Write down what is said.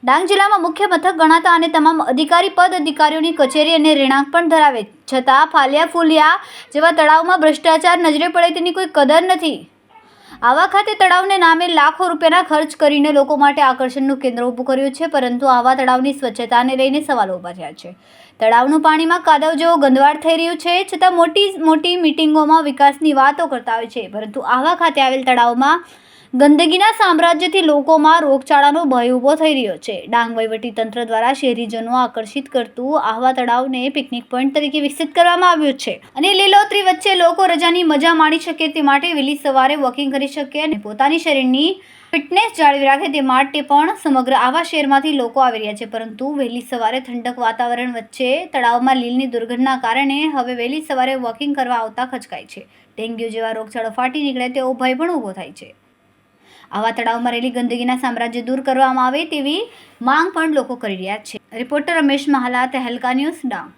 ડાંગ જિલ્લામાં મુખ્ય મથક ગણાતા અને તમામ અધિકારી પદ અધિકારીઓની કચેરી અને રહેણાંક પણ ધરાવે છતાં ફાલિયા ફૂલિયા જેવા તળાવમાં ભ્રષ્ટાચાર નજરે પડે તેની કોઈ કદર નથી। આવા ખાતે તળાવને નામે લાખો રૂપિયાના ખર્ચ કરીને લોકો માટે આકર્ષણનું કેન્દ્ર ઊભું કર્યું છે, પરંતુ આવા તળાવની સ્વચ્છતાને લઈને સવાલો ઊભા થયા છે। તળાવનું પાણીમાં કાદવ જેવો ગંદવાડ થઈ રહ્યું છે, છતાં મોટી મીટિંગોમાં વિકાસની વાતો કરતા હોય છે, પરંતુ આવા ખાતે આવેલ તળાવમાં ગંદકીના સામ્રાજ્યથી લોકોમાં રોગચાળાનો ભય ઊભો થઈ રહ્યો છે। ડાંગ વહીવટીતંત્ર દ્વારા શહેરીજનો આકર્ષિત કરતું આવા તળાવને પિકનિક પોઈન્ટ તરીકે વિકસિત કરવામાં આવ્યું છે અને લીલોતરી વચ્ચે લોકો રજાની મજા માણી શકે તે માટે વહેલી સવારે વોકિંગ કરી શકે અને પોતાની શરીરની ફિટનેસ જાળવી રાખે તે માટે પણ સમગ્ર આવા શહેરમાંથી લોકો આવી રહ્યા છે, પરંતુ વહેલી સવારે ઠંડક વાતાવરણ વચ્ચે તળાવમાં લીલની દુર્ગંધના કારણે હવે વહેલી સવારે વોકિંગ કરવા આવતા ખચકાય છે। ડેન્ગ્યુ જેવા રોગચાળો ફાટી નીકળે તેવો ભય પણ ઊભો થાય છે। આવા તળાવમાં રહેલી ગંદકીના સામ્રાજ્ય દૂર કરવામાં આવે તેવી માંગ પણ લોકો કરી રહ્યા છે। Reporter Ramesh Mahala, Tehelka news, Dang.